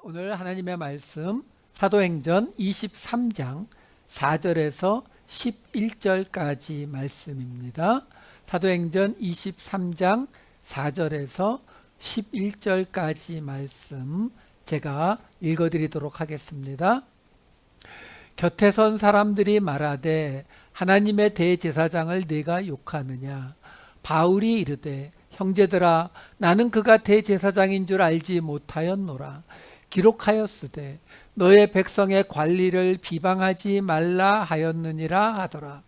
오늘 하나님의 말씀 사도행전 23장 4절에서 11절까지 말씀입니다. 사도행전 23장 4절에서 11절까지 말씀 제가 읽어드리도록 하겠습니다. 곁에 선 사람들이 말하되 하나님의 대제사장을 네가 욕하느냐. 바울이 이르되 형제들아, 나는 그가 대제사장인 줄 알지 못하였노라. 기록하였으되 너의 백성의 관리를 비방하지 말라 하였느니라 하더라.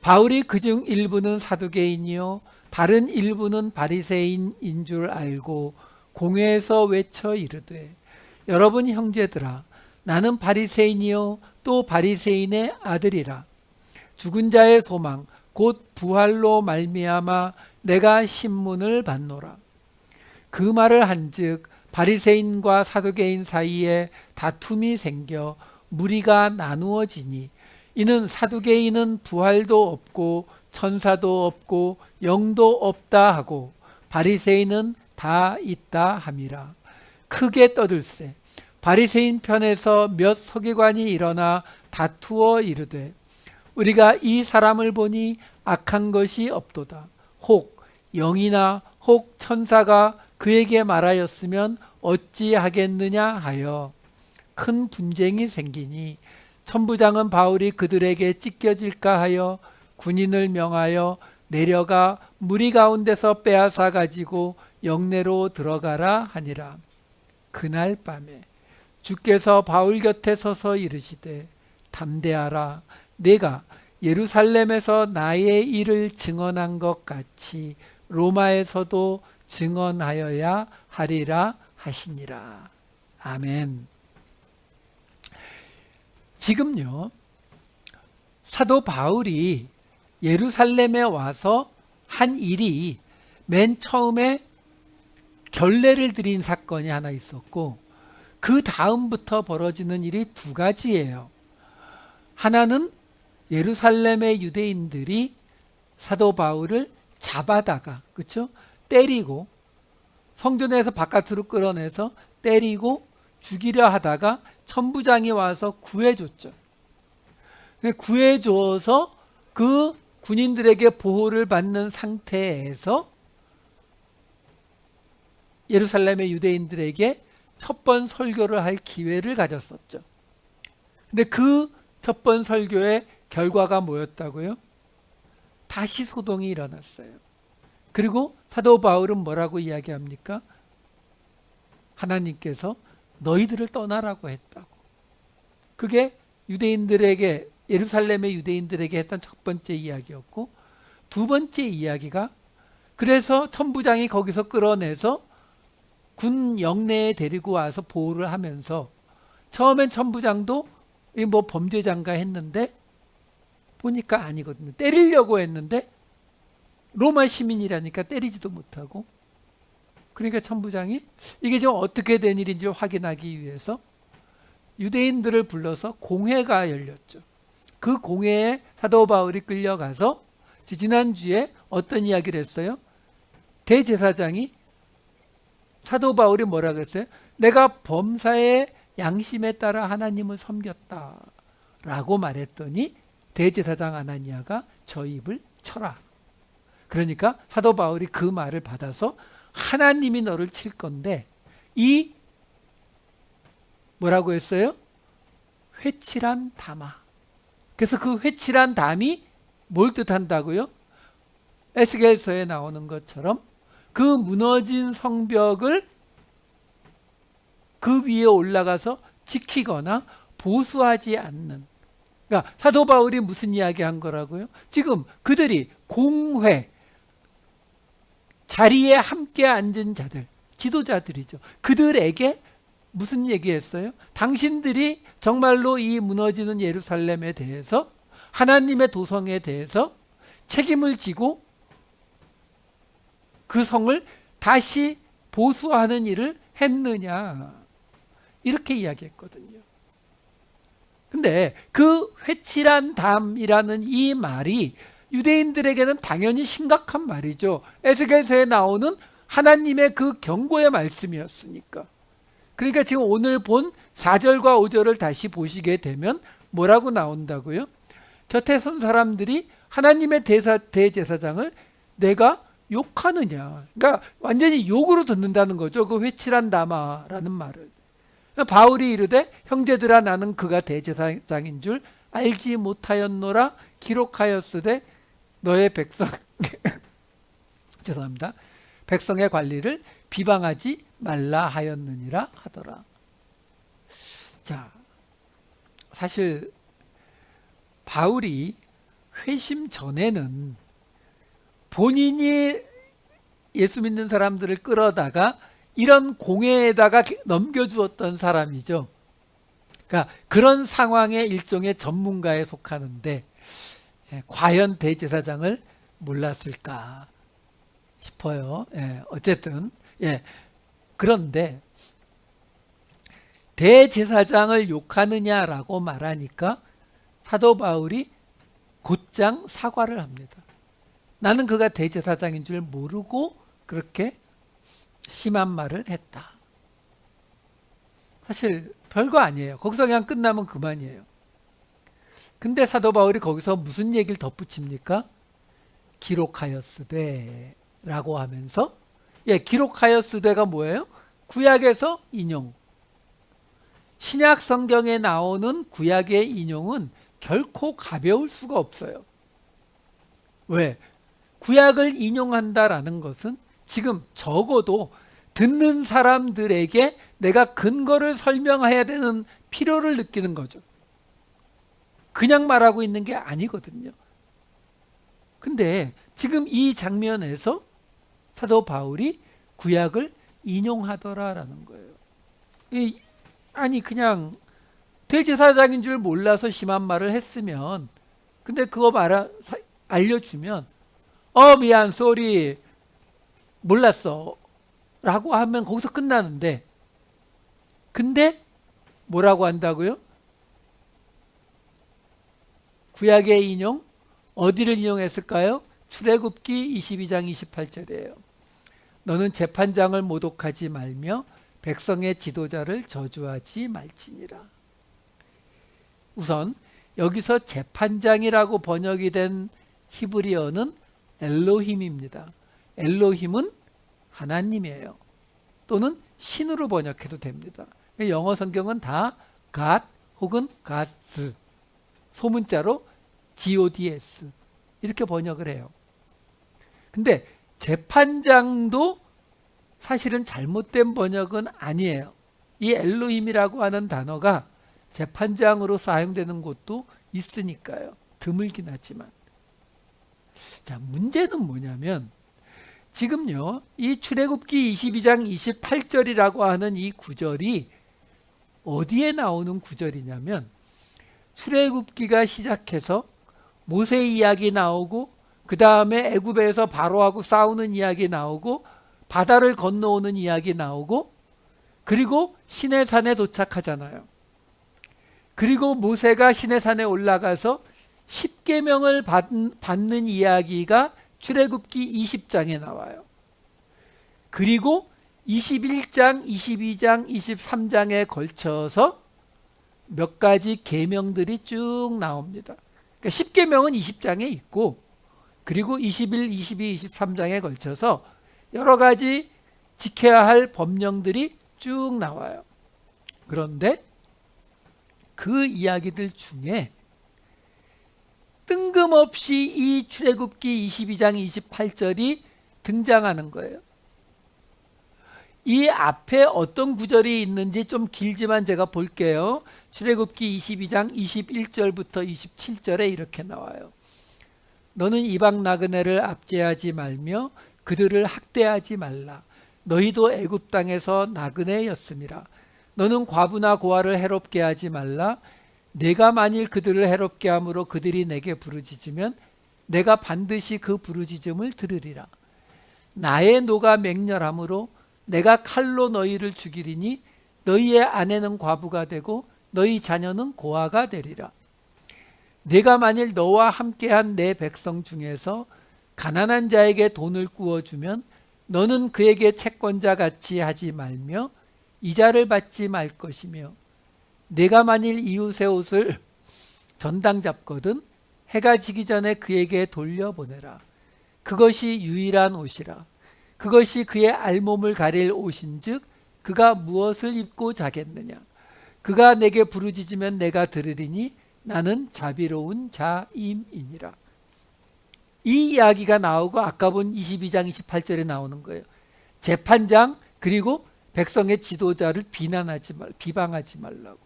바울이 그중 일부는 사두개인이요 다른 일부는 바리새인인 줄 알고 공회에서 외쳐 이르되 여러분 형제들아, 나는 바리새인이요 또 바리새인의 아들이라. 죽은 자의 소망 곧 부활로 말미암아 내가 신문을 받노라. 그 말을 한즉 바리새인과 사두개인 사이에 다툼이 생겨 무리가 나누어지니 이는 사두개인은 부활도 없고 천사도 없고 영도 없다 하고 바리새인은 다 있다 함이라. 크게 떠들세 바리새인 편에서 몇 서기관이 일어나 다투어 이르되 우리가 이 사람을 보니 악한 것이 없도다. 혹 영이나 혹 천사가 그에게 말하였으면 어찌하겠느냐 하여 큰 분쟁이 생기니 천부장은 바울이 그들에게 찢겨질까 하여 군인을 명하여 내려가 무리 가운데서 빼앗아 가지고 영내로 들어가라 하니라. 그날 밤에 주께서 바울 곁에 서서 이르시되 담대하라. 내가 예루살렘에서 나의 일을 증언한 것 같이 로마에서도 증언하여야 하리라 하시니라. 아멘. 지금요, 사도 바울이 예루살렘에 와서 한 일이 맨 처음에 결례를 드린 사건이 하나 있었고 그 다음부터 벌어지는 일이 두 가지예요. 하나는 예루살렘의 유대인들이 사도 바울을 잡아다가 그렇죠? 때리고 성전에서 바깥으로 끌어내서 때리고 죽이려 하다가 천부장이 와서 구해줬죠. 구해줘서 그 군인들에게 보호를 받는 상태에서 예루살렘의 유대인들에게 첫 번 설교를 할 기회를 가졌었죠. 근데 그 첫 번 설교의 결과가 뭐였다고요? 다시 소동이 일어났어요. 그리고 사도 바울은 뭐라고 이야기합니까? 하나님께서 너희들을 떠나라고 했다고. 그게 유대인들에게, 예루살렘의 유대인들에게 했던 첫 번째 이야기였고, 두 번째 이야기가 그래서 천부장이 거기서 끌어내서 군 영내에 데리고 와서 보호를 하면서 처음엔 천부장도 뭐 범죄자인가 했는데 보니까 아니거든요. 때리려고 했는데 로마 시민이라니까 때리지도 못하고, 그러니까 천부장이 이게 지금 어떻게 된 일인지 확인하기 위해서 유대인들을 불러서 공회가 열렸죠. 그 공회에 사도 바울이 끌려가서 지난주에 어떤 이야기를 했어요? 대제사장이 사도 바울이 뭐라 그랬어요? 내가 범사의 양심에 따라 하나님을 섬겼다 라고 말했더니 대제사장 아나니아가 저 입을 쳐라. 그러니까 사도 바울이 그 말을 받아서 하나님이 너를 칠 건데 이 뭐라고 했어요? 회칠한 담아. 그래서 그 회칠한 담이 뭘 뜻한다고요? 에스겔서에 나오는 것처럼 그 무너진 성벽을 그 위에 올라가서 지키거나 보수하지 않는. 그러니까 사도 바울이 무슨 이야기 한 거라고요? 지금 그들이 공회, 자리에 함께 앉은 자들, 지도자들이죠. 그들에게 무슨 얘기했어요? 당신들이 정말로 이 무너지는 예루살렘에 대해서, 하나님의 도성에 대해서 책임을 지고 그 성을 다시 보수하는 일을 했느냐, 이렇게 이야기했거든요. 근데 그 회칠한 담이라는 이 말이 유대인들에게는 당연히 심각한 말이죠. 에스겔서에 나오는 하나님의 그 경고의 말씀이었으니까. 그러니까 지금 오늘 본 4절과 5절을 다시 보시게 되면 뭐라고 나온다고요? 곁에 선 사람들이 하나님의 대제사장을 내가 욕하느냐. 그러니까 완전히 욕으로 듣는다는 거죠. 그 회칠한 다마라는 말을. 바울이 이르되 형제들아 나는 그가 대제사장인 줄 알지 못하였노라. 기록하였으되 너의 백성 죄송합니다. 백성의 관리를 비방하지 말라 하였느니라 하더라. 자, 사실 바울이 회심 전에는 본인이 예수 믿는 사람들을 끌어다가 이런 공회에다가 넘겨주었던 사람이죠. 그러니까 그런 상황의 일종의 전문가에 속하는데 과연 대제사장을 몰랐을까 싶어요. 어쨌든 그런데 대제사장을 욕하느냐라고 말하니까 사도 바울이 곧장 사과를 합니다. 나는 그가 대제사장인 줄 모르고 그렇게 심한 말을 했다. 사실 별거 아니에요. 거기서 그냥 끝나면 그만이에요. 근데 사도 바울이 거기서 무슨 얘기를 덧붙입니까? 기록하였으되 라고 하면서 기록하였으되가 뭐예요? 구약에서 인용. 신약 성경에 나오는 구약의 인용은 결코 가벼울 수가 없어요. 왜? 구약을 인용한다라는 것은 지금 적어도 듣는 사람들에게 내가 근거를 설명해야 되는 필요를 느끼는 거죠. 그냥 말하고 있는 게 아니거든요. 근데 지금 이 장면에서 사도 바울이 구약을 인용하더라라는 거예요. 아니 그냥 대제사장인 줄 몰라서 심한 말을 했으면 근데 그거 알려주면 미안 쏘리 몰랐어 라고 하면 거기서 끝나는데 근데 뭐라고 한다고요? 구약의 인용 어디를 인용했을까요? 출애굽기 22장 28절이에요. 너는 재판장을 모독하지 말며 백성의 지도자를 저주하지 말지니라. 우선 여기서 재판장이라고 번역이 된 히브리어는 엘로힘입니다. 엘로힘은 하나님이에요. 또는 신으로 번역해도 됩니다. 영어 성경은 다 God 혹은 Gods, 소문자로 GODS 이렇게 번역을 해요. 근데 재판장도 사실은 잘못된 번역은 아니에요. 이 엘로힘이라고 하는 단어가 재판장으로 사용되는 곳도 있으니까요. 드물긴 하지만. 자, 문제는 뭐냐면 지금요, 이 출애굽기 22장 28절이라고 하는 이 구절이 어디에 나오는 구절이냐면 출애굽기가 시작해서 모세 이야기 나오고 그 다음에 애굽에서 바로하고 싸우는 이야기 나오고 바다를 건너오는 이야기 나오고 그리고 시내산에 도착하잖아요. 그리고 모세가 시내산에 올라가서 10계명을 받는 이야기가 출애굽기 20장에 나와요. 그리고 21장, 22장, 23장에 걸쳐서 몇 가지 계명들이 쭉 나옵니다. 그러니까 10계명은 20장에 있고 그리고 21, 22, 23장에 걸쳐서 여러 가지 지켜야 할 법령들이 쭉 나와요. 그런데 그 이야기들 중에 뜬금없이 이 출애굽기 22장 28절이 등장하는 거예요. 이 앞에 어떤 구절이 있는지 좀 길지만 제가 볼게요. 출애굽기 22장 21절부터 27절에 이렇게 나와요. 너는 이방 나그네를 압제하지 말며 그들을 학대하지 말라. 너희도 애굽 땅에서 나그네였음이라. 너는 과부나 고아를 해롭게 하지 말라. 내가 만일 그들을 해롭게 함으로 그들이 내게 부르짖으면 내가 반드시 그 부르짖음을 들으리라. 나의 노가 맹렬함으로 내가 칼로 너희를 죽이리니 너희의 아내는 과부가 되고 너희 자녀는 고아가 되리라. 내가 만일 너와 함께한 내 백성 중에서 가난한 자에게 돈을 구워주면 너는 그에게 채권자 같이 하지 말며 이자를 받지 말 것이며 내가 만일 이웃의 옷을 전당 잡거든 해가 지기 전에 그에게 돌려보내라. 그것이 유일한 옷이라. 그것이 그의 알몸을 가릴 옷인즉 그가 무엇을 입고 자겠느냐. 그가 내게 부르짖으면 내가 들으리니 나는 자비로운 자임이니라. 이 이야기가 나오고 아까 본 22장 28절에 나오는 거예요. 재판장 그리고 백성의 지도자를 비방하지 말라고.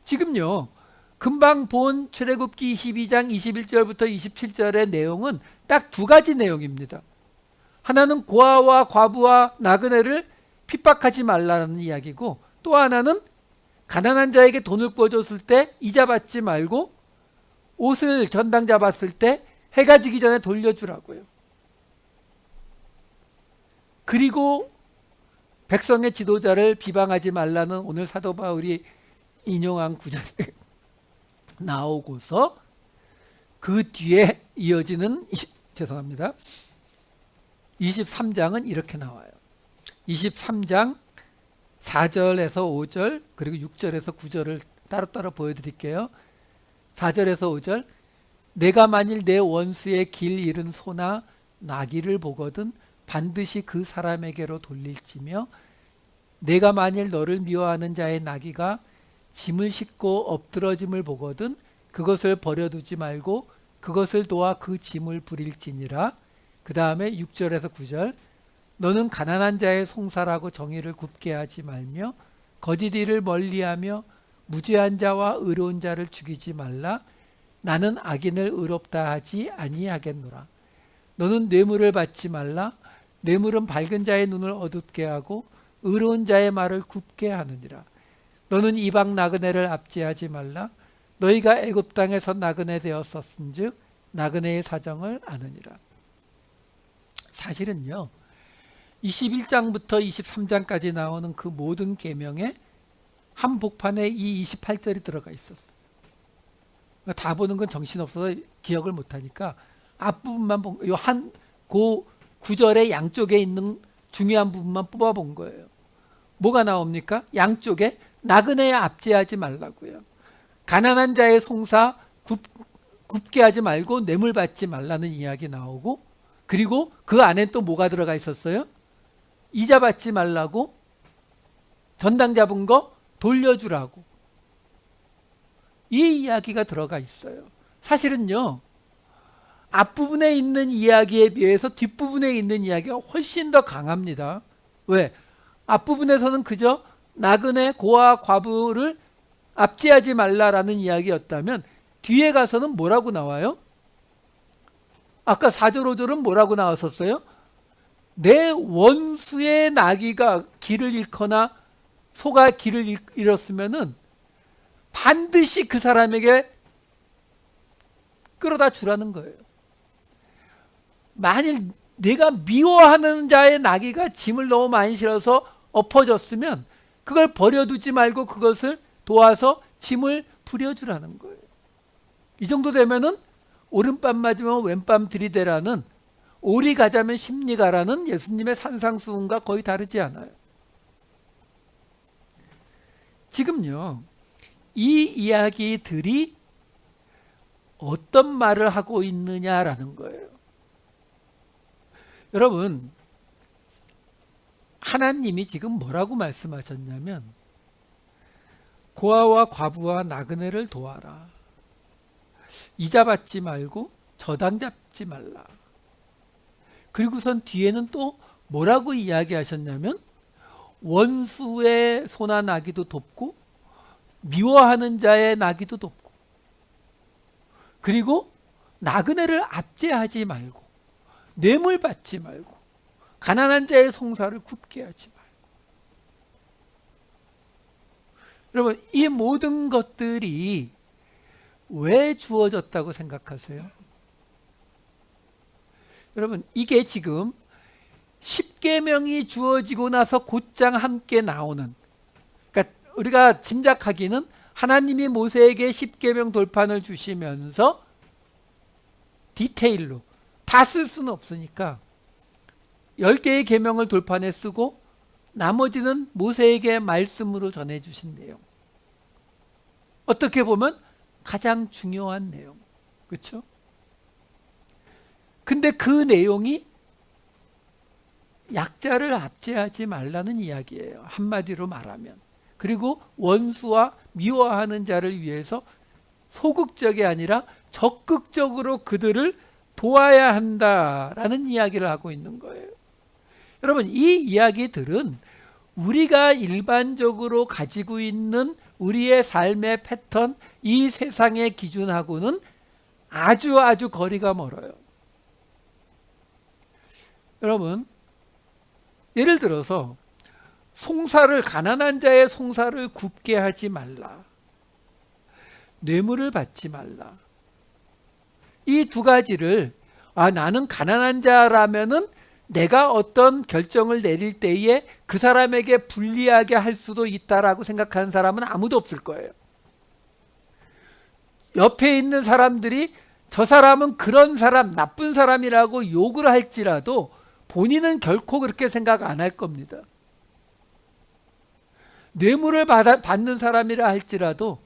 지금요, 금방 본 출애굽기 22장 21절부터 27절의 내용은 딱 두 가지 내용입니다. 하나는 고아와 과부와 나그네를 핍박하지 말라는 이야기고, 또 하나는 가난한 자에게 돈을 꿔줬을 때 이자 받지 말고 옷을 전당 잡았을 때 해가 지기 전에 돌려주라고요. 그리고 백성의 지도자를 비방하지 말라는 오늘 사도 바울이 인용한 구절이 나오고서 그 뒤에 이어지는 23장은 이렇게 나와요. 23장 4절에서 5절 그리고 6절에서 9절을 따로따로 보여드릴게요. 4절에서 5절 내가 만일 내 원수의 길 잃은 소나 나귀를 보거든 반드시 그 사람에게로 돌릴지며 내가 만일 너를 미워하는 자의 나귀가 짐을 싣고 엎드러짐을 보거든 그것을 버려두지 말고 그것을 도와 그 짐을 부릴지니라. 그 다음에 6절에서 9절 너는 가난한 자의 송사라고 정의를 굽게 하지 말며 거짓 일을 멀리하며 무죄한 자와 의로운 자를 죽이지 말라. 나는 악인을 의롭다 하지 아니하겠노라. 너는 뇌물을 받지 말라. 뇌물은 밝은 자의 눈을 어둡게 하고 의로운 자의 말을 굽게 하느니라. 너는 이방 나그네를 압제하지 말라. 너희가 애굽 땅에서 나그네 되었었은즉 나그네의 사정을 아느니라. 사실은요, 21장부터 23장까지 나오는 그 모든 계명에 한복판에 이 28절이 들어가 있었어요. 다 보는 건 정신없어서 기억을 못하니까 앞부분만 그 구절의 양쪽에 있는 중요한 부분만 뽑아본 거예요. 뭐가 나옵니까? 양쪽에 나그네에 압제하지 말라고요. 가난한 자의 송사 굽게 하지 말고 뇌물 받지 말라는 이야기 나오고, 그리고 그 안에 또 뭐가 들어가 있었어요? 이자 받지 말라고, 전당 잡은 거 돌려주라고. 이 이야기가 들어가 있어요. 사실은요, 앞부분에 있는 이야기에 비해서 뒷부분에 있는 이야기가 훨씬 더 강합니다. 왜? 앞부분에서는 그저 나그네 고아 과부를 압제하지 말라라는 이야기였다면 뒤에 가서는 뭐라고 나와요? 아까 4절 5절은 뭐라고 나왔었어요? 내 원수의 나귀가 길을 잃거나 소가 길을 잃었으면은 반드시 그 사람에게 끌어다 주라는 거예요. 만일 내가 미워하는 자의 나귀가 짐을 너무 많이 실어서 엎어졌으면 그걸 버려두지 말고 그것을 도와서 짐을 부려주라는 거예요. 이 정도 되면은 오른밤 맞으면 왼밤 들이대라는, 오리 가자면 심리 가라는 예수님의 산상수훈과 거의 다르지 않아요. 지금요, 이 이야기들이 어떤 말을 하고 있느냐라는 거예요. 여러분, 하나님이 지금 뭐라고 말씀하셨냐면 고아와 과부와 나그네를 도와라. 이자 받지 말고 저당 잡지 말라. 그리고선 뒤에는 또 뭐라고 이야기하셨냐면 원수의 소나 나귀도 돕고 미워하는 자의 나귀도 돕고, 그리고 나그네를 압제하지 말고 뇌물 받지 말고 가난한 자의 송사를 굽게 하지 말고. 여러분, 이 모든 것들이 왜 주어졌다고 생각하세요? 여러분, 이게 지금 10계명이 주어지고 나서 곧장 함께 나오는, 그러니까 우리가 짐작하기는 하나님이 모세에게 10계명 돌판을 주시면서 디테일로 다 쓸 수는 없으니까 10개의 계명을 돌판에 쓰고 나머지는 모세에게 말씀으로 전해주신 내용. 어떻게 보면 가장 중요한 내용. 그렇죠? 근데 그 내용이 약자를 압제하지 말라는 이야기예요. 한마디로 말하면. 그리고 원수와 미워하는 자를 위해서 소극적이 아니라 적극적으로 그들을 도와야 한다라는 이야기를 하고 있는 거예요. 여러분, 이 이야기들은 우리가 일반적으로 가지고 있는 우리의 삶의 패턴, 이 세상의 기준하고는 아주 거리가 멀어요. 여러분, 예를 들어서 가난한 자의 송사를 굽게 하지 말라, 뇌물을 받지 말라, 이 두 가지를 나는 가난한 자라면은 내가 어떤 결정을 내릴 때에 그 사람에게 불리하게 할 수도 있다라고 생각하는 사람은 아무도 없을 거예요. 옆에 있는 사람들이 저 사람은 그런 사람, 나쁜 사람이라고 욕을 할지라도 본인은 결코 그렇게 생각 안 할 겁니다. 뇌물을 받는 사람이라 할지라도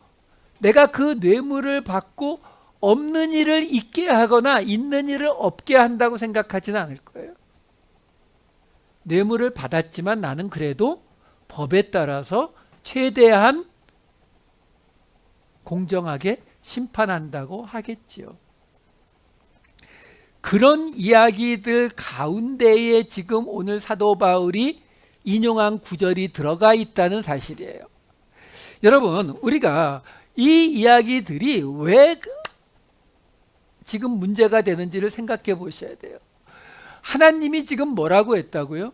내가 그 뇌물을 받고 없는 일을 있게 하거나 있는 일을 없게 한다고 생각하지는 않을 거예요. 뇌물을 받았지만 나는 그래도 법에 따라서 최대한 공정하게 심판한다고 하겠지요. 그런 이야기들 가운데에 지금 오늘 사도 바울이 인용한 구절이 들어가 있다는 사실이에요. 여러분, 우리가 이 이야기들이 왜 지금 문제가 되는지를 생각해 보셔야 돼요. 하나님이 지금 뭐라고 했다고요?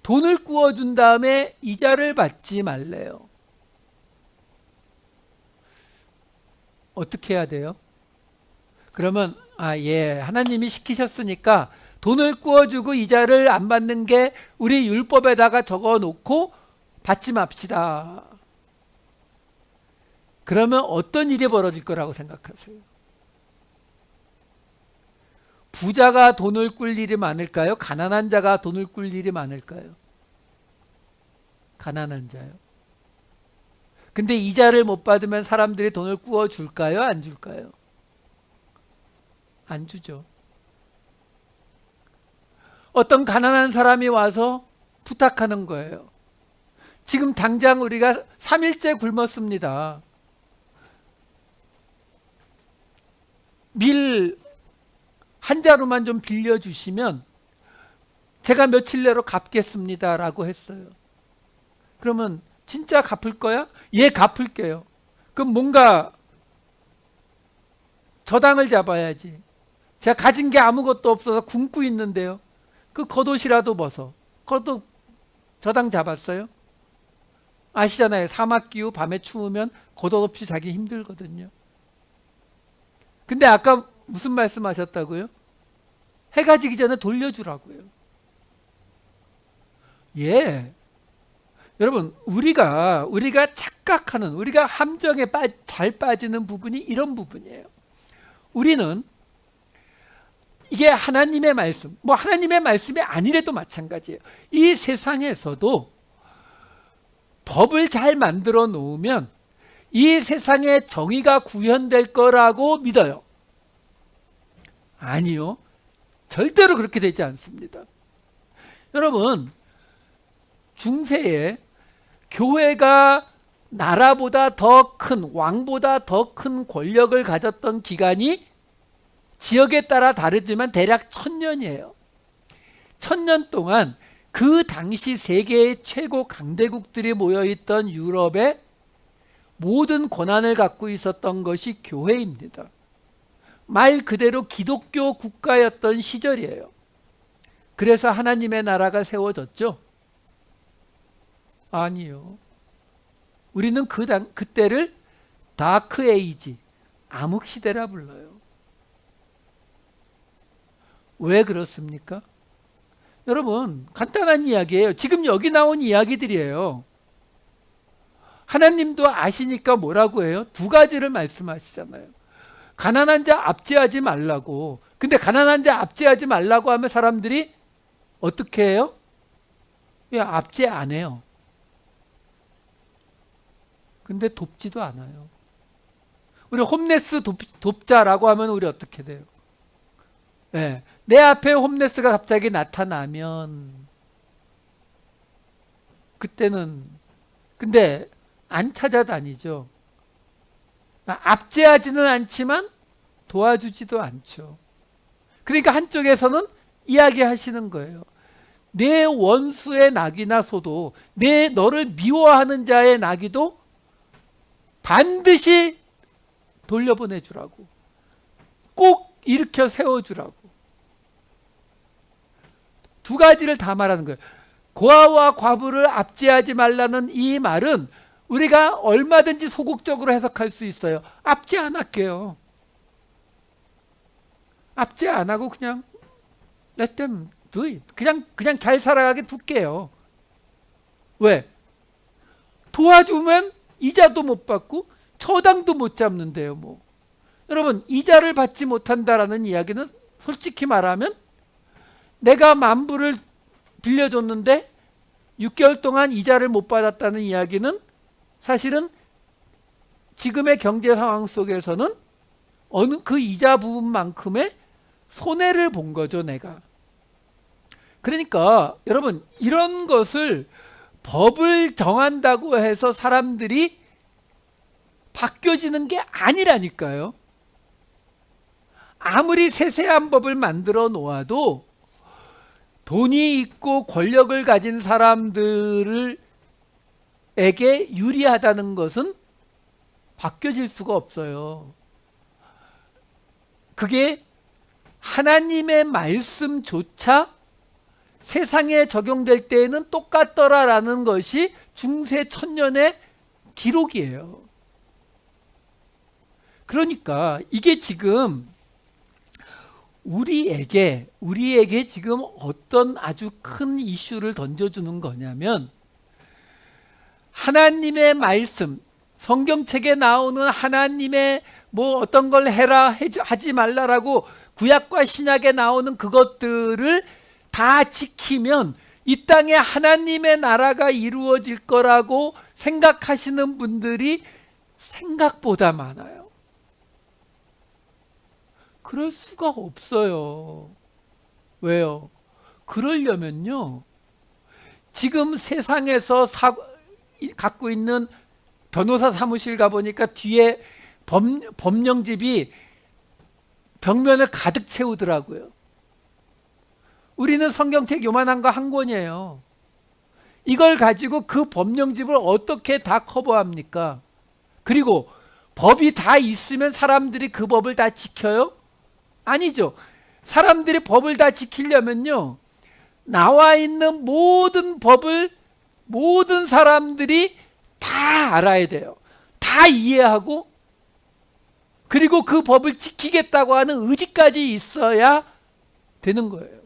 돈을 구워준 다음에 이자를 받지 말래요. 어떻게 해야 돼요? 그러면 하나님이 시키셨으니까 돈을 구워주고 이자를 안 받는 게 우리 율법에다가 적어놓고 받지 맙시다. 그러면 어떤 일이 벌어질 거라고 생각하세요? 부자가 돈을 꿀 일이 많을까요? 가난한 자가 돈을 꿀 일이 많을까요? 가난한 자요. 근데 이자를 못 받으면 사람들이 돈을 구워 줄까요? 안 줄까요? 안 주죠. 어떤 가난한 사람이 와서 부탁하는 거예요. 지금 당장 우리가 3일째 굶었습니다. 밀 한 자루만 좀 빌려주시면 제가 며칠 내로 갚겠습니다 라고 했어요. 그러면 진짜 갚을 거야? 예, 갚을게요. 그럼 뭔가 저당을 잡아야지. 제가 가진 게 아무것도 없어서 굶고 있는데요. 그 겉옷이라도 벗어. 그것도 저당 잡았어요? 아시잖아요. 사막 기후 밤에 추우면 겉옷 없이 자기 힘들거든요. 근데 아까 무슨 말씀하셨다고요? 해가 지기 전에 돌려주라고요. 예. 여러분, 우리가 착각하는, 우리가 함정에 잘 빠지는 부분이 이런 부분이에요. 우리는 이게 하나님의 말씀, 하나님의 말씀이 아니래도 마찬가지예요. 이 세상에서도 법을 잘 만들어 놓으면 이 세상에 정의가 구현될 거라고 믿어요. 아니요. 절대로 그렇게 되지 않습니다. 여러분, 중세에 교회가 나라보다 더 큰, 왕보다 더 큰 권력을 가졌던 기간이 지역에 따라 다르지만 대략 1000년이에요. 1000년 동안 그 당시 세계의 최고 강대국들이 모여있던 유럽의 모든 권한을 갖고 있었던 것이 교회입니다. 말 그대로 기독교 국가였던 시절이에요. 그래서 하나님의 나라가 세워졌죠? 아니요. 우리는 그때를 다크 에이지, 암흑시대라 불러요. 왜 그렇습니까? 여러분, 간단한 이야기예요. 지금 여기 나온 이야기들이에요. 하나님도 아시니까 뭐라고 해요? 두 가지를 말씀하시잖아요. 가난한 자 압제하지 말라고. 근데 가난한 자 압제하지 말라고 하면 사람들이 어떻게 해요? 압제 안 해요. 근데 돕지도 않아요. 우리 홈레스 돕자라고 하면 우리 어떻게 돼요? 네. 내 앞에 홈레스가 갑자기 나타나면 그때는 근데 안 찾아다니죠. 압제하지는 않지만 도와주지도 않죠. 그러니까 한쪽에서는 이야기하시는 거예요. 내 원수의 낙이나 소도 너를 미워하는 자의 낙이도 반드시 돌려보내주라고, 꼭 일으켜 세워주라고. 두 가지를 다 말하는 거예요. 고아와 과부를 압제하지 말라는 이 말은 우리가 얼마든지 소극적으로 해석할 수 있어요. 압제 안 할게요. 압제 안 하고 그냥 let them do it. 그냥 잘 살아가게 둘게요. 왜? 도와주면 이자도 못 받고 처당도 못 잡는데요. 뭐. 여러분, 이자를 받지 못한다라는 이야기는 솔직히 말하면 내가 10,000불을 빌려줬는데 6개월 동안 이자를 못 받았다는 이야기는 사실은 지금의 경제 상황 속에서는 어느 그 이자 부분만큼의 손해를 본 거죠, 내가. 그러니까 여러분, 이런 것을 법을 정한다고 해서 사람들이 바뀌어지는 게 아니라니까요. 아무리 세세한 법을 만들어 놓아도 돈이 있고 권력을 가진 사람들에게 유리하다는 것은 바뀌어질 수가 없어요. 그게 하나님의 말씀조차 세상에 적용될 때에는 똑같더라라는 것이 중세 천년의 기록이에요. 그러니까 이게 지금 우리에게 지금 어떤 아주 큰 이슈를 던져주는 거냐면, 하나님의 말씀, 성경책에 나오는 하나님의 뭐 어떤 걸 해라 하지 말라라고 구약과 신약에 나오는 그것들을 다 지키면 이 땅에 하나님의 나라가 이루어질 거라고 생각하시는 분들이 생각보다 많아요. 그럴 수가 없어요. 왜요? 그러려면요, 지금 세상에서 갖고 있는 변호사 사무실 가보니까 뒤에 법령집이 벽면을 가득 채우더라고요. 우리는 성경책 요만한 거 한 권이에요. 이걸 가지고 그 법령집을 어떻게 다 커버합니까? 그리고 법이 다 있으면 사람들이 그 법을 다 지켜요? 아니죠. 사람들이 법을 다 지키려면요, 나와 있는 모든 법을 모든 사람들이 다 알아야 돼요. 다 이해하고, 그리고 그 법을 지키겠다고 하는 의지까지 있어야 되는 거예요.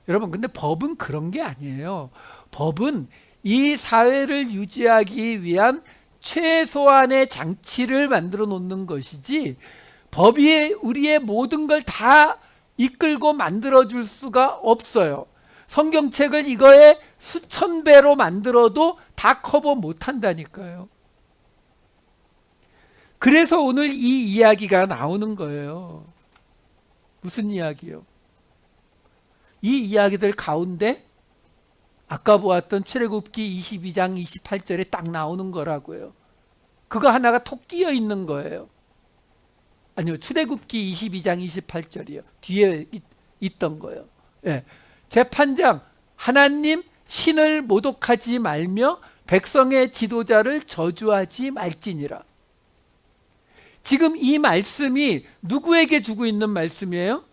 여러분, 근데 법은 그런 게 아니에요. 법은 이 사회를 유지하기 위한 최소한의 장치를 만들어 놓는 것이지, 법이 우리의 모든 걸 다 이끌고 만들어 줄 수가 없어요. 성경책을 이거에 수천 배로 만들어도 다 커버 못 한다니까요. 그래서 오늘 이 이야기가 나오는 거예요. 무슨 이야기요? 이 이야기들 가운데 아까 보았던 출애굽기 22장 28절에 딱 나오는 거라고요. 그거 하나가 톡 끼어 있는 거예요. 아니요, 출애굽기 22장 28절이요. 뒤에 있던 거예요. 예. 재판장, 하나님 신을 모독하지 말며 백성의 지도자를 저주하지 말지니라. 지금 이 말씀이 누구에게 주고 있는 말씀이에요?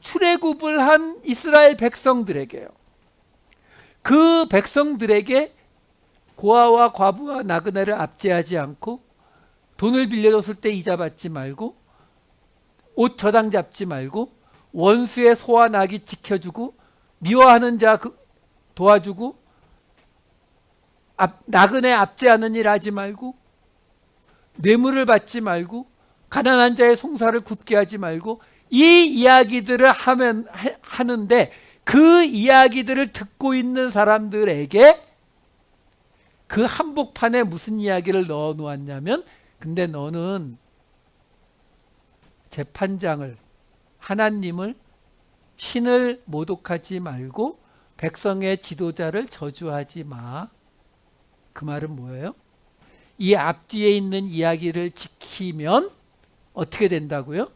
출애굽을 한 이스라엘 백성들에게요. 그 백성들에게 고아와 과부와 나그네를 압제하지 않고, 돈을 빌려줬을 때 이자 받지 말고, 옷 저당 잡지 말고, 원수의 소와 낙이 지켜주고, 미워하는 자 도와주고, 나그네 압제하는 일 하지 말고, 뇌물을 받지 말고, 가난한 자의 송사를 굽게 하지 말고, 이 이야기들을 하는데, 그 이야기들을 듣고 있는 사람들에게 그 한복판에 무슨 이야기를 넣어 놓았냐면, 근데 너는 재판장을, 하나님을, 신을 모독하지 말고 백성의 지도자를 저주하지 마. 그 말은 뭐예요? 이 앞뒤에 있는 이야기를 지키면 어떻게 된다고요?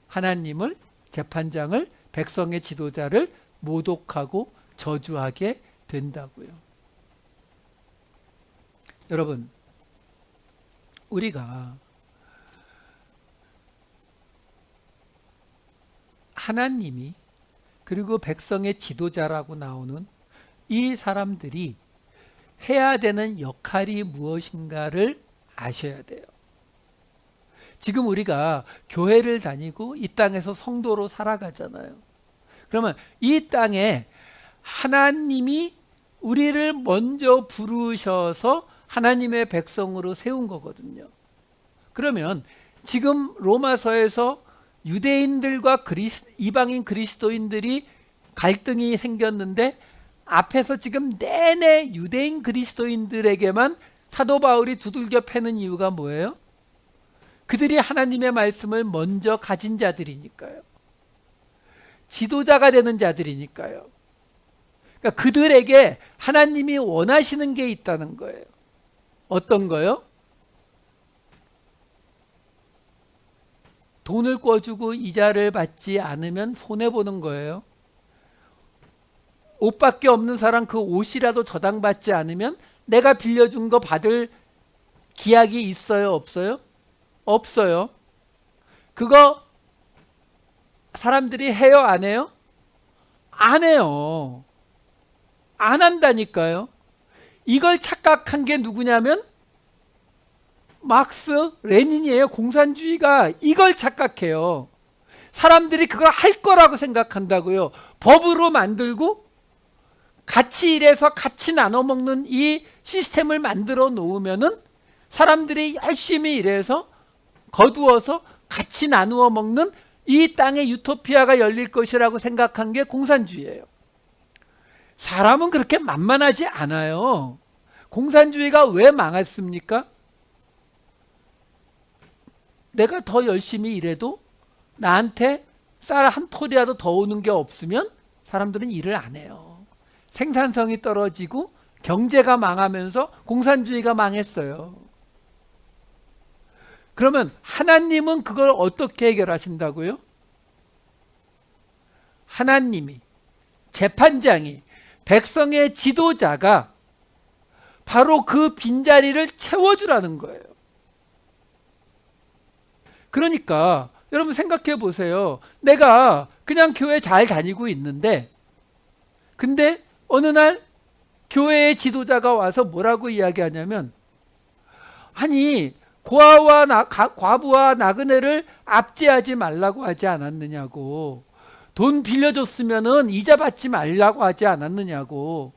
하나님을, 재판장을, 백성의 지도자를 모독하고 저주하게 된다고요. 여러분, 우리가 하나님이 그리고 백성의 지도자라고 나오는 이 사람들이 해야 되는 역할이 무엇인가를 아셔야 돼요. 지금 우리가 교회를 다니고 이 땅에서 성도로 살아가잖아요. 그러면 이 땅에 하나님이 우리를 먼저 부르셔서 하나님의 백성으로 세운 거거든요. 그러면 지금 로마서에서 유대인들과 이방인 그리스도인들이 갈등이 생겼는데, 앞에서 지금 내내 유대인 그리스도인들에게만 사도 바울이 두들겨 패는 이유가 뭐예요? 그들이 하나님의 말씀을 먼저 가진 자들이니까요. 지도자가 되는 자들이니까요. 그러니까 그들에게 하나님이 원하시는 게 있다는 거예요. 어떤 거요? 돈을 꿔주고 이자를 받지 않으면 손해보는 거예요. 옷밖에 없는 사람 그 옷이라도 저당받지 않으면 내가 빌려준 거 받을 기약이 있어요? 없어요? 없어요. 그거 사람들이 해요? 안 해요? 안 해요. 안 한다니까요. 이걸 착각한 게 누구냐면 막스, 레닌이에요. 공산주의가 이걸 착각해요. 사람들이 그걸 할 거라고 생각한다고요. 법으로 만들고 같이 일해서 같이 나눠 먹는 이 시스템을 만들어 놓으면은 사람들이 열심히 일해서 거두어서 같이 나누어 먹는 이 땅의 유토피아가 열릴 것이라고 생각한 게 공산주의예요. 사람은 그렇게 만만하지 않아요. 공산주의가 왜 망했습니까? 내가 더 열심히 일해도 나한테 쌀 한 톨이라도 더 오는 게 없으면 사람들은 일을 안 해요. 생산성이 떨어지고 경제가 망하면서 공산주의가 망했어요. 그러면 하나님은 그걸 어떻게 해결하신다고요? 하나님이, 재판장이, 백성의 지도자가 바로 그 빈자리를 채워주라는 거예요. 그러니까 여러분 생각해 보세요. 내가 그냥 교회 잘 다니고 있는데, 근데 어느 날 교회의 지도자가 와서 뭐라고 이야기하냐면, 아니 과부와 나그네를 압제하지 말라고 하지 않았느냐고, 돈 빌려줬으면은 이자 받지 말라고 하지 않았느냐고,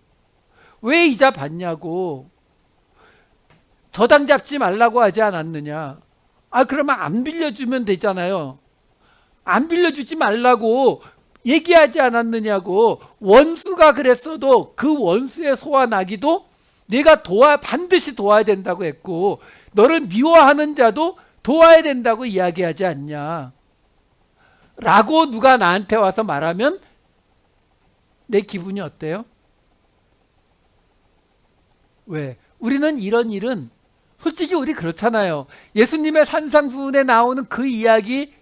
왜 이자 받냐고, 저당 잡지 말라고 하지 않았느냐. 그러면 안 빌려주면 되잖아요. 안 빌려주지 말라고 얘기하지 않았느냐고. 원수가 그랬어도 그 원수의 소환하기도 내가 반드시 도와야 된다고 했고, 너를 미워하는 자도 도와야 된다고 이야기하지 않냐 라고 누가 나한테 와서 말하면 내 기분이 어때요? 왜? 우리는 이런 일은 솔직히 우리 그렇잖아요. 예수님의 산상수훈에 나오는 그 이야기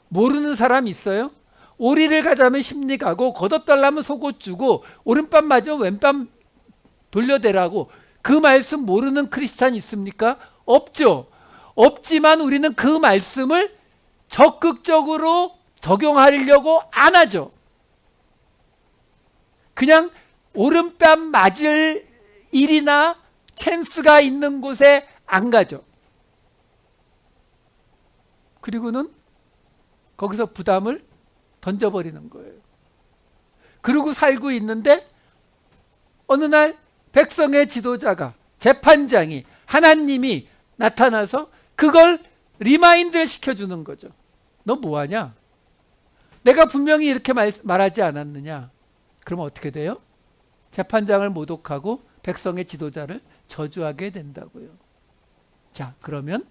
모르는 사람 있어요? 오리를 가자면 십리 가고 걷어달라면 속옷 주고 오른밤 맞으면 왼밤 돌려대라고, 그 말씀 모르는 크리스찬 있습니까? 없죠. 없지만 우리는 그 말씀을 적극적으로 적용하려고 안 하죠. 그냥 오른뺨 맞을 일이나 찬스가 있는 곳에 안 가죠. 그리고는 거기서 부담을 던져버리는 거예요. 그러고 살고 있는데 어느 날 백성의 지도자가, 재판장이, 하나님이 나타나서 그걸 리마인드 시켜주는 거죠. 너 뭐하냐? 내가 분명히 이렇게 말하지 않았느냐? 그러면 어떻게 돼요? 재판장을 모독하고 백성의 지도자를 저주하게 된다고요. 자, 그러면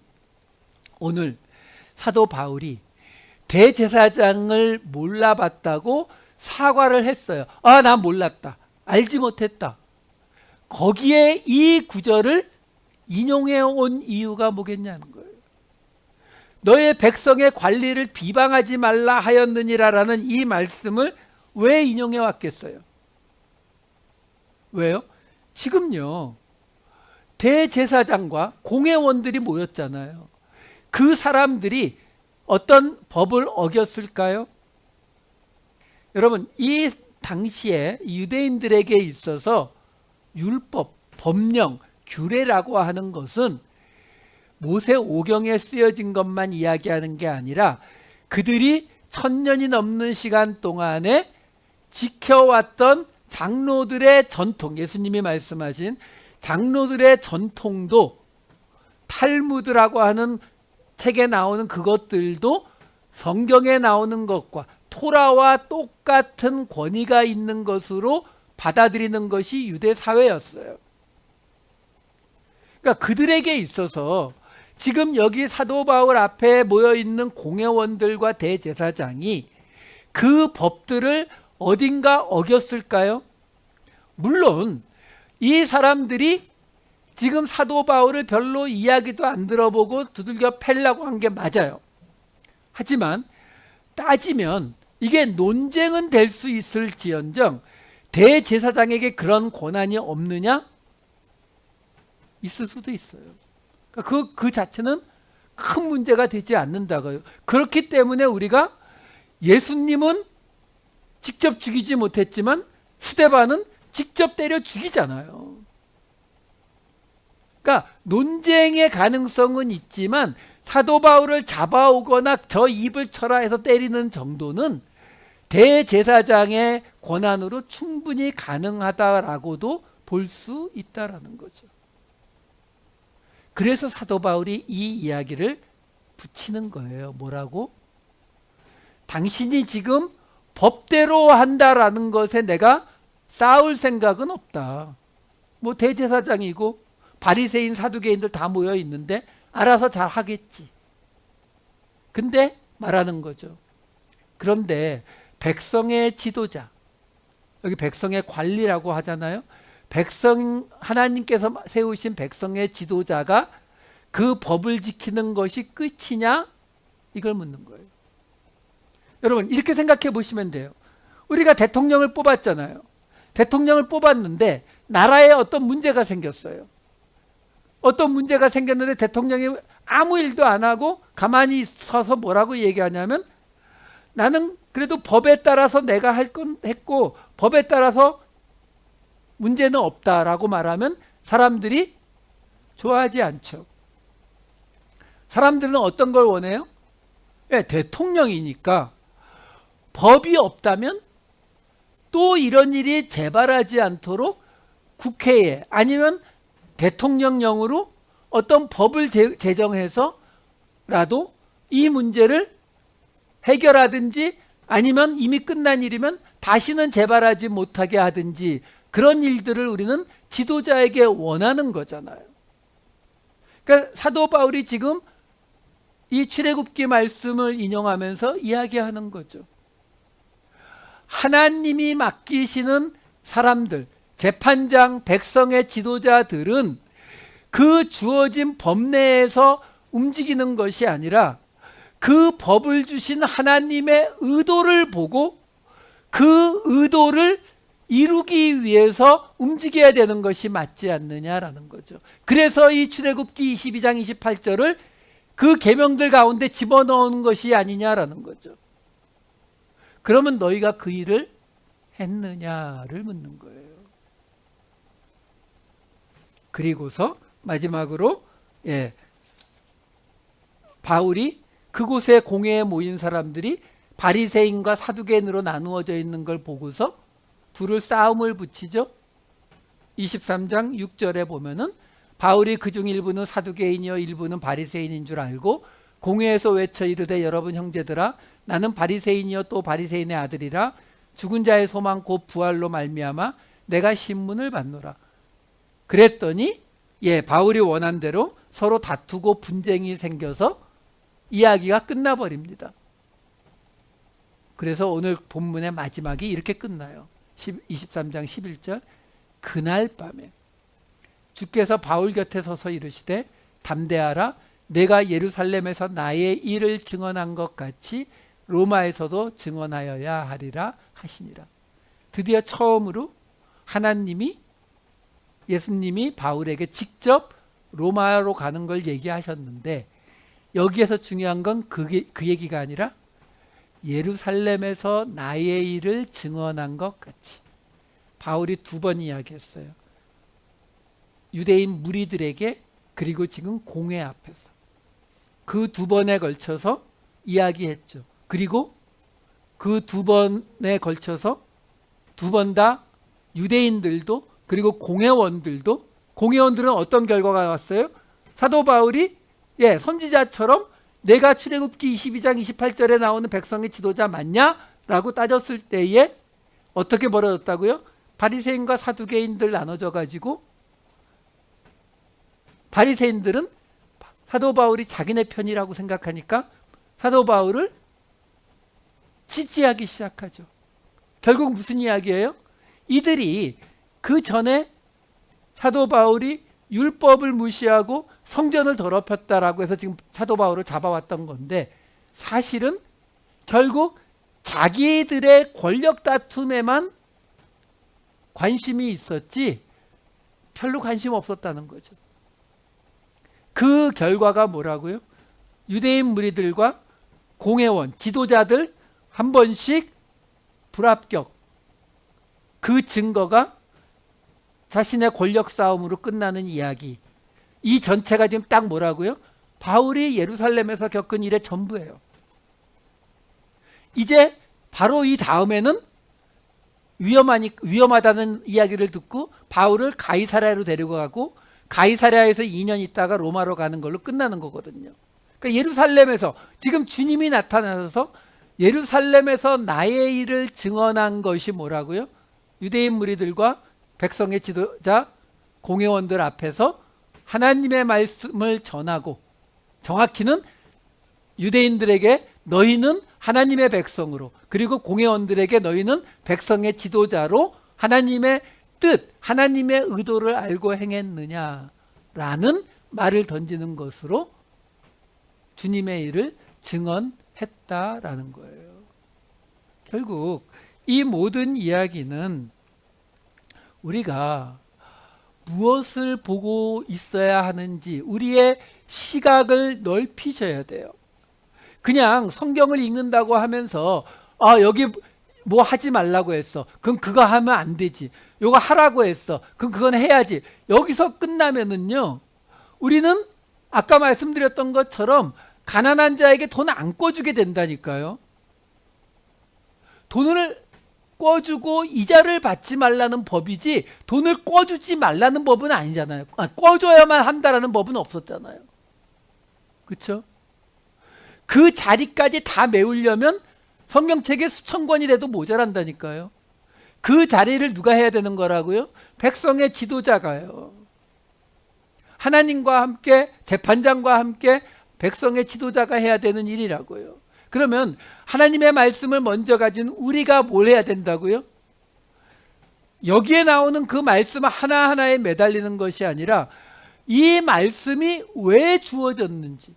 오늘 사도 바울이 대제사장을 몰라봤다고 사과를 했어요. 아, 나 몰랐다. 알지 못했다. 거기에 이 구절을 인용해 온 이유가 뭐겠냐는 거예요. 너의 백성의 관리를 비방하지 말라 하였느니라라는 이 말씀을 왜 인용해 왔겠어요? 왜요? 지금요, 대제사장과 공회원들이 모였잖아요. 그 사람들이 어떤 법을 어겼을까요? 여러분, 이 당시에 유대인들에게 있어서 율법, 법령, 규례라고 하는 것은 모세 오경에 쓰여진 것만 이야기하는 게 아니라 그들이 1000년이 넘는 시간 동안에 지켜왔던 장로들의 전통, 예수님이 말씀하신 장로들의 전통도 탈무드라고 하는 책에 나오는 그것들도 성경에 나오는 것과 토라와 똑같은 권위가 있는 것으로 받아들이는 것이 유대 사회였어요. 그러니까 그들에게 있어서 지금 여기 사도 바울 앞에 모여 있는 공회원들과 대제사장이 그 법들을 어딘가 어겼을까요? 물론 이 사람들이 지금 사도 바울을 별로 이야기도 안 들어보고 두들겨 패려고 한 게 맞아요. 하지만 따지면 이게 논쟁은 될 수 있을지언정 대제사장에게 그런 권한이 없느냐? 있을 수도 있어요. 그러니까 그 자체는 큰 문제가 되지 않는다고요. 그렇기 때문에 우리가 예수님은 직접 죽이지 못했지만 스데반은 직접 때려 죽이잖아요. 그러니까 논쟁의 가능성은 있지만 사도 바울을 잡아오거나 저 입을 쳐라 해서 때리는 정도는 대제사장의 권한으로 충분히 가능하다라고도 볼 수 있다라는 거죠. 그래서 사도 바울이 이 이야기를 붙이는 거예요. 뭐라고? 당신이 지금 법대로 한다라는 것에 내가 싸울 생각은 없다. 뭐 대제사장이고 바리새인 사두개인들 다 모여 있는데 알아서 잘 하겠지. 근데 말하는 거죠. 그런데 백성의 지도자, 여기 백성의 관리라고 하잖아요. 하나님께서 세우신 백성의 지도자가 그 법을 지키는 것이 끝이냐? 이걸 묻는 거예요. 여러분, 이렇게 생각해 보시면 돼요. 우리가 대통령을 뽑았잖아요. 대통령을 뽑았는데 나라에 어떤 문제가 생겼어요. 어떤 문제가 생겼는데 대통령이 아무 일도 안 하고 가만히 서서 뭐라고 얘기하냐면, 나는 그래도 법에 따라서 내가 할 건 했고 법에 따라서 문제는 없다라고 말하면 사람들이 좋아하지 않죠. 사람들은 어떤 걸 원해요? 네, 대통령이니까 법이 없다면 또 이런 일이 재발하지 않도록 국회에 아니면 대통령령으로 어떤 법을 제정해서라도 이 문제를 해결하든지 아니면 이미 끝난 일이면 다시는 재발하지 못하게 하든지, 그런 일들을 우리는 지도자에게 원하는 거잖아요. 그러니까 사도 바울이 지금 이 출애굽기 말씀을 인용하면서 이야기하는 거죠. 하나님이 맡기시는 사람들, 재판장, 백성의 지도자들은 그 주어진 법 내에서 움직이는 것이 아니라 그 법을 주신 하나님의 의도를 보고 그 의도를 이루기 위해서 움직여야 되는 것이 맞지 않느냐라는 거죠. 그래서 이 출애굽기 22장 28절을 그 계명들 가운데 집어넣은 것이 아니냐라는 거죠. 그러면 너희가 그 일을 했느냐를 묻는 거예요. 그리고서 마지막으로 바울이 그곳에 공회에 모인 사람들이 바리새인과 사두개인으로 나누어져 있는 걸 보고서 둘을 싸움을 붙이죠. 23장 6절에 보면은 바울이 그중 일부는 사두개인이요 일부는 바리새인인 줄 알고 공회에서 외쳐 이르되, 여러분 형제들아, 나는 바리새인이요 또 바리새인의 아들이라 죽은 자의 소망 곧 부활로 말미암아 내가 신문을 받노라. 그랬더니 바울이 원한 대로 서로 다투고 분쟁이 생겨서 이야기가 끝나버립니다. 그래서 오늘 본문의 마지막이 이렇게 끝나요. 23장 11절. 그날 밤에 주께서 바울 곁에 서서 이르시되 담대하라. 내가 예루살렘에서 나의 일을 증언한 것 같이 로마에서도 증언하여야 하리라 하시니라. 드디어 처음으로 하나님이, 예수님이 바울에게 직접 로마로 가는 걸 얘기하셨는데, 여기에서 중요한 건 그 얘기가 아니라 예루살렘에서 나의 일을 증언한 것 같이. 바울이 두 번 이야기했어요. 유대인 무리들에게, 그리고 지금 공회 앞에서 그 두 번에 걸쳐서 이야기했죠. 그리고 그 두 번에 걸쳐서 두 번 다 유대인들도, 그리고 공회원들은 어떤 결과가 왔어요? 사도 바울이 선지자처럼 내가 출애굽기 22장 28절에 나오는 백성의 지도자 맞냐? 라고 따졌을 때에 어떻게 벌어졌다고요? 바리새인과 사두개인들 나눠져 가지고 바리새인들은 사도 바울이 자기네 편이라고 생각하니까 사도 바울을 지지하기 시작하죠. 결국 무슨 이야기예요? 이들이 그 전에 사도 바울이 율법을 무시하고 성전을 더럽혔다라고 해서 지금 사도 바울을 잡아왔던 건데, 사실은 결국 자기들의 권력 다툼에만 관심이 있었지 별로 관심 없었다는 거죠. 그 결과가 뭐라고요? 유대인 무리들과 공회원, 지도자들 한 번씩 불합격. 그 증거가 자신의 권력 싸움으로 끝나는 이야기. 이 전체가 지금 딱 뭐라고요? 바울이 예루살렘에서 겪은 일의 전부예요. 이제 바로 이 다음에는 위험하다는 이야기를 듣고 바울을 가이사랴로 데리고 가고, 가이사랴에서 2년 있다가 로마로 가는 걸로 끝나는 거거든요. 그러니까 예루살렘에서 지금 주님이 나타나셔서 예루살렘에서 나의 일을 증언한 것이 뭐라고요? 유대인 무리들과 백성의 지도자, 공회원들 앞에서 하나님의 말씀을 전하고, 정확히는 유대인들에게 너희는 하나님의 백성으로, 그리고 공회원들에게 너희는 백성의 지도자로 하나님의 뜻, 하나님의 의도를 알고 행했느냐라는 말을 던지는 것으로 주님의 일을 증언했다라는 거예요. 결국 이 모든 이야기는 우리가 무엇을 보고 있어야 하는지 우리의 시각을 넓히셔야 돼요. 그냥 성경을 읽는다고 하면서 여기 뭐 하지 말라고 했어, 그럼 그거 하면 안 되지, 요거 하라고 했어, 그럼 그건 해야지, 여기서 끝나면은요, 우리는 아까 말씀드렸던 것처럼 가난한 자에게 돈 안 꿔주게 된다니까요. 돈을 꿔주고 이자를 받지 말라는 법이지 돈을 꿔주지 말라는 법은 아니잖아요. 꿔줘야만 한다라는 법은 없었잖아요. 그렇죠? 그 자리까지 다 메우려면 성경책에 수천 권이 돼도 모자란다니까요. 그 자리를 누가 해야 되는 거라고요? 백성의 지도자가요. 하나님과 함께, 재판장과 함께 백성의 지도자가 해야 되는 일이라고요. 그러면 하나님의 말씀을 먼저 가진 우리가 뭘 해야 된다고요? 여기에 나오는 그 말씀 하나하나에 매달리는 것이 아니라 이 말씀이 왜 주어졌는지,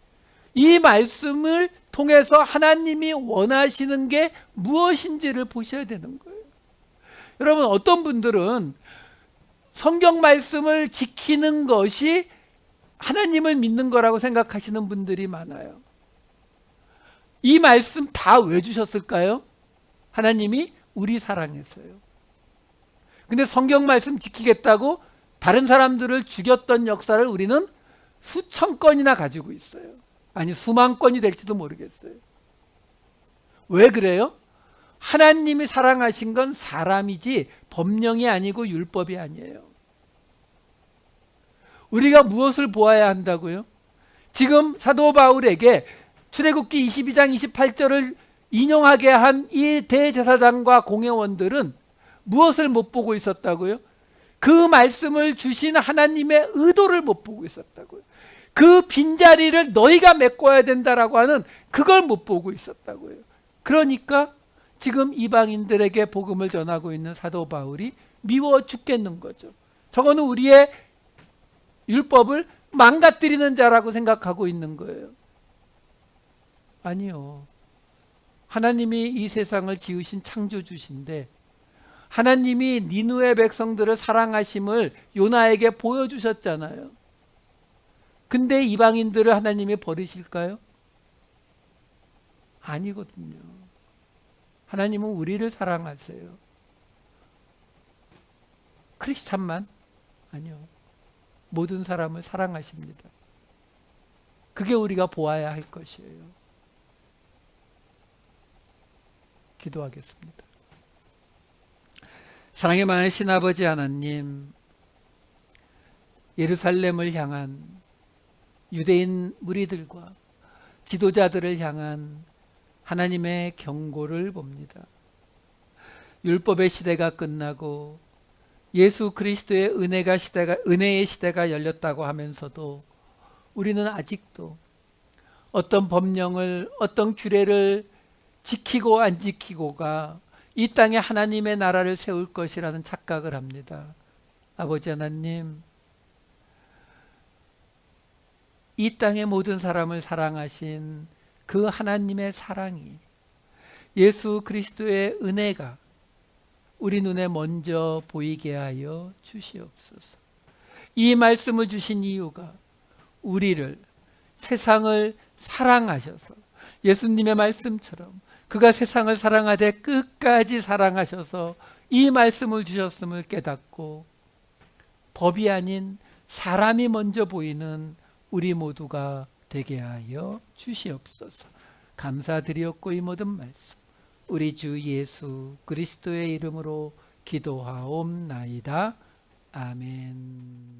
이 말씀을 통해서 하나님이 원하시는 게 무엇인지를 보셔야 되는 거예요. 여러분, 어떤 분들은 성경 말씀을 지키는 것이 하나님을 믿는 거라고 생각하시는 분들이 많아요. 이 말씀 다 왜 주셨을까요? 하나님이 우리 사랑해서요. 근데 성경 말씀 지키겠다고 다른 사람들을 죽였던 역사를 우리는 수천 건이나 가지고 있어요. 아니, 수만 건이 될지도 모르겠어요. 왜 그래요? 하나님이 사랑하신 건 사람이지 법령이 아니고 율법이 아니에요. 우리가 무엇을 보아야 한다고요? 지금 사도 바울에게 출애굽기 22장 28절을 인용하게 한 이 대제사장과 공회원들은 무엇을 못 보고 있었다고요? 그 말씀을 주신 하나님의 의도를 못 보고 있었다고요. 그 빈자리를 너희가 메꿔야 된다라고 하는 그걸 못 보고 있었다고요. 그러니까 지금 이방인들에게 복음을 전하고 있는 사도 바울이 미워 죽겠는 거죠. 저거는 우리의 율법을 망가뜨리는 자라고 생각하고 있는 거예요. 아니요. 하나님이 이 세상을 지으신 창조주신데 하나님이 니느웨 백성들을 사랑하심을 요나에게 보여주셨잖아요. 근데 이방인들을 하나님이 버리실까요? 아니거든요. 하나님은 우리를 사랑하세요. 크리스찬만? 아니요. 모든 사람을 사랑하십니다. 그게 우리가 보아야 할 것이에요. 기도하겠습니다. 사랑의 많으신 아버지 하나님, 예루살렘을 향한 유대인 무리들과 지도자들을 향한 하나님의 경고를 봅니다. 율법의 시대가 끝나고 예수 그리스도의 은혜의 시대가 열렸다고 하면서도 우리는 아직도 어떤 법령을, 어떤 규례를 지키고 안 지키고가 이 땅에 하나님의 나라를 세울 것이라는 착각을 합니다. 아버지 하나님, 이 땅의 모든 사람을 사랑하신 그 하나님의 사랑이, 예수 그리스도의 은혜가 우리 눈에 먼저 보이게 하여 주시옵소서. 이 말씀을 주신 이유가 우리를, 세상을 사랑하셔서 예수님의 말씀처럼 그가 세상을 사랑하되 끝까지 사랑하셔서 이 말씀을 주셨음을 깨닫고 법이 아닌 사람이 먼저 보이는 우리 모두가 되게 하여 주시옵소서. 감사드리옵고 이 모든 말씀 우리 주 예수 그리스도의 이름으로 기도하옵나이다. 아멘.